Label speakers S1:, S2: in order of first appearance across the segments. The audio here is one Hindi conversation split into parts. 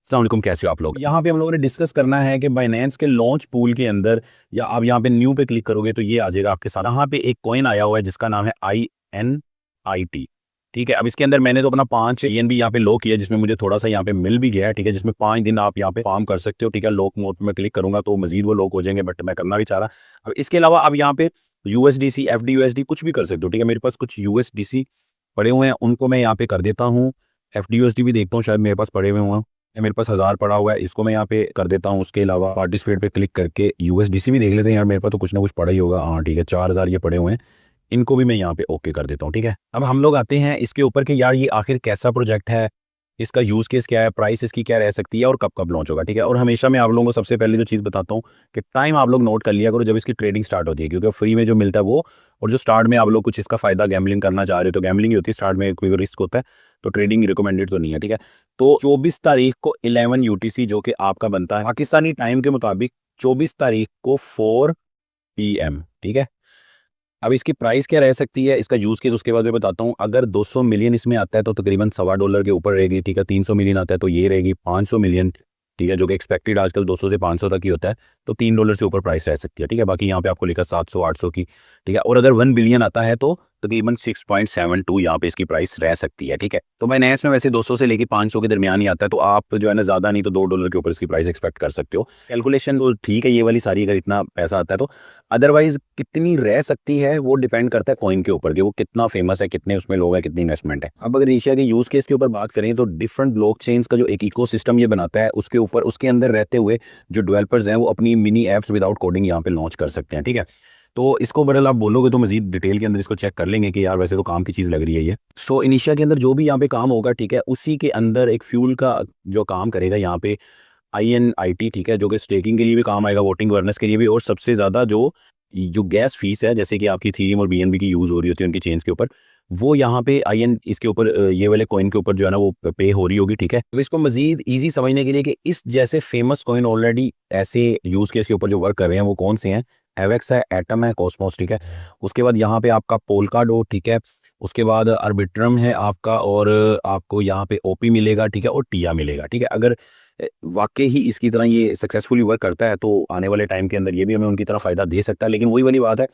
S1: अस्सलाम वालेकुम, कैसे हो आप लोग। यहाँ पे हम लोगों ने डिस्कस करना है कि बाइनेंस के लॉन्च पूल के अंदर या आप यहाँ पे न्यू पे क्लिक करोगे तो ये आ जाएगा आपके साथ। यहाँ पे एक कॉइन आया हुआ है जिसका नाम है INIT। ठीक है, अब इसके अंदर मैंने तो अपना 5 ENB यहाँ पे लो किया जिसमें मुझे थोड़ा सा यहाँ पे मिल भी गया है। ठीक है, जिसमें 5 दिन आप यहाँ पे फार्म कर सकते हो। ठीक है, लॉक मोड में क्लिक करूंगा तो मजीद वो लॉक हो जाएंगे, बट मैं करना भी चाह रहा। अब इसके अलावा अब यहाँ पे USDC FDUSD कुछ भी कर सकते हो। ठीक है, मेरे पास कुछ USDC पड़े हुए हैं, उनको मैं यहाँ पे कर देता हूँ। FDUSD भी देखता हूँ, शायद मेरे पास पड़े हुए हों। मेरे पास 1000 पड़ा हुआ है, इसको मैं यहाँ पे कर देता हूँ। उसके अलावा पार्टिसिपेट पे क्लिक करके USDC भी देख लेते हैं यार, मेरे पास तो कुछ ना कुछ पड़ा ही होगा। हाँ ठीक है, 4000 ये पड़े हुए हैं, इनको भी मैं यहाँ पे ओके कर देता हूँ। ठीक है, अब हम लोग आते हैं इसके ऊपर कि यार ये आखिर कैसा प्रोजेक्ट है, इसका यूज़ केस क्या है, प्राइस इसकी क्या रह सकती है और कब कब लॉन्च होगा। ठीक है, और हमेशा मैं आप लोगों को सबसे पहले जो चीज़ बताता हूँ कि टाइम आप लोग नोट कर लिया करो जब इसकी ट्रेडिंग स्टार्ट होती है, क्योंकि फ्री में जो मिलता है वो, और जो स्टार्ट में आप लोग कुछ इसका फ़ायदा गैम्बलिंग करना चाह रहे हो तो गैम्बलिंग ही होती है, स्टार्ट में कोई रिस्क होता है, तो ट्रेडिंग रिकमेंडेड तो नहीं है। ठीक है, तो 24 तारीख को 11 UTC जो कि आपका बनता है पाकिस्तानी टाइम के मुताबिक 24 तारीख को 4 PM। ठीक है, अब इसकी प्राइस क्या रह सकती है, इसका यूज़ केस उसके बाद मैं बताता हूँ। अगर 200 मिलियन इसमें आता है तो तकरीबन $1.25 के ऊपर रहेगी। ठीक है, 300 मिलियन आता है तो ये रहेगी 500 मिलियन। ठीक है, जो कि एक्सपेक्टेड आजकल 200 से 500 तक ही होता है, तो $3 से ऊपर प्राइस रह सकती है। ठीक है, बाकी यहाँ पे आपको लिखा 700 800 की। ठीक है, और अगर 1 बिलियन आता है तो तकरीबन 6.72 यहाँ पे इसकी प्राइस रह सकती है। ठीक है, तो बाइनेंस में वैसे 200 से लेकर 500 के दरमियान ही आता है, तो आप जो है ना ज़्यादा नहीं तो $2 के ऊपर इसकी प्राइस एक्सपेक्ट कर सकते हो। कैलकुलेशन तो ठीक है ये वाली सारी, अगर इतना पैसा आता है तो। अदरवाइज कितनी रह सकती है वो डिपेंड करता है कॉइन के ऊपर कि वो कितना फेमस है, कितने उसमें लोग हैं, कितनी इन्वेस्टमेंट है। अब अगर एशिया के यूज़ केस के ऊपर बात करें तो डिफरेंट ब्लॉकचेन्स का जो एक इकोसिस्टम ये बनाता है, उसके ऊपर उसके अंदर रहते हुए जो डेवलपर्स हैं वो अपनी मिनी ऐप्स विदाउट कोडिंग यहाँ पे लॉन्च कर सकते हैं। ठीक है, तो इसको बरल आप बोलोगे तो मजीद डिटेल के अंदर इसको चेक कर लेंगे कि यार वैसे तो काम की चीज़ लग रही है ये। सो इनिशिया के अंदर जो भी यहाँ पे काम होगा, ठीक है, उसी के अंदर एक फ्यूल का जो काम करेगा यहाँ पे INIT। ठीक है, जो कि स्टेकिंग के लिए भी काम आएगा, वोटिंग अवेयरनेस के लिए भी, और सबसे ज़्यादा जो जो गैस फीस है जैसे कि आपकी थीरियम और BNB की यूज़ हो रही होती है उनकी चेंज के ऊपर, वो यहाँ पे IN इसके ऊपर ये वाले कॉइन के ऊपर जो है ना वो पे हो रही होगी। ठीक है, तो इसको मजीद ईजी समझने के लिए कि इस जैसे फेमस कॉइन ऑलरेडी ऐसे यूज़ केस के ऊपर जो वर्क कर रहे हैं वो कौन से हैं, एवेक्स है, एटम है, कॉस्मोस। ठीक है, उसके बाद यहाँ पे आपका पोलकाडो। ठीक है, उसके बाद अर्बिट्रम है आपका, और आपको यहाँ पे OP मिलेगा। ठीक है, और टिया मिलेगा। ठीक है, अगर वाकई ही इसकी तरह ये सक्सेसफुली वर्क करता है तो आने वाले टाइम के अंदर ये भी हमें उनकी तरह फ़ायदा दे सकता है। लेकिन वही वाली बात है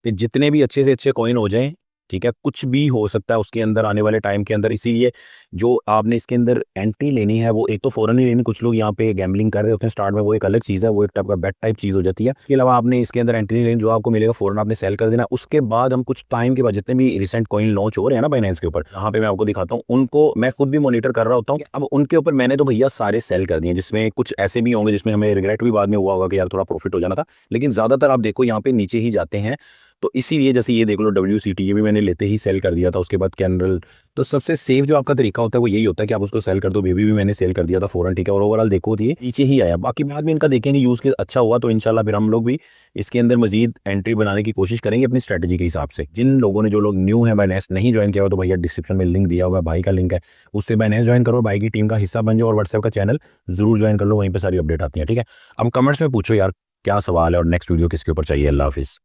S1: कि जितने भी अच्छे से अच्छे कॉइन हो जाएँ, ठीक है, कुछ भी हो सकता है उसके अंदर आने वाले टाइम के अंदर। इसीलिए जो आपने इसके अंदर एंट्री लेनी है वो एक तो फ़ौरन ही लेनी। कुछ लोग यहाँ पे गैम्बलिंग कर रहे होते हैं स्टार्ट में, वो एक अलग चीज़ है, वो एक टाइप का बेट टाइप चीज़ हो जाती है। इसके अलावा आपने इसके अंदर एंट्री लेनी, जो आपको मिलेगा फ़ौरन आपने सेल कर देना। उसके बाद हम कुछ टाइम के बाद जितने भी रिसेंट कॉइन लॉन्च हो रहे हैं ना बाइनेंस के ऊपर, यहाँ पे मैं आपको दिखाता हूँ, उनको मैं खुद भी मॉनिटर कर रहा होता हूँ। अब उनके ऊपर मैंने तो भैया सारे सेल कर दिए, जिसमें कुछ ऐसे भी होंगे जिसमें हमें रिग्रेट भी बाद में हुआ होगा कि यार थोड़ा प्रॉफिट हो जाना था, लेकिन ज़्यादातर आप देखो यहाँ पे नीचे ही जाते हैं। तो इसीलिए जैसे ये देख लो WCT, ये भी मैंने लेते ही सेल कर दिया था। उसके बाद कैंडल, तो सबसे सेफ जो आपका तरीका होता है वो यही होता है कि आप उसको सेल कर दो। बेबी भी मैंने सेल कर दिया था फ़ौरन। ठीक है, और ओवरऑल देखो तो ये नीचे ही आया। बाकी बाद में इनका देखेंगे यूज़ के अच्छा हुआ तो इंशाल्लाह फिर हम लोग भी इसके अंदर मजीद एंट्री बनाने की कोशिश करेंगे अपनी स्ट्रेटजी के हिसाब से। जिन लोगों ने, जो लोग न्यू है बाइनेंस नहीं ज्वाइन किया हो, तो भैया डिस्क्रिप्शन में लिंक दिया हुआ है, भाई का लिंक है, उससे बाइनेंस ज्वाइन करो, भाई की टीम का हिस्सा बन जाओ, और व्हाट्सएप का चैनल जरूर ज्वाइन कर लो, वहीं पर सारी अपडेट आती है। ठीक है, अब कमेंट्स में पूछो यार क्या सवाल है और नेक्स्ट वीडियो किसके ऊपर चाहिए। अल्लाह हाफिज़।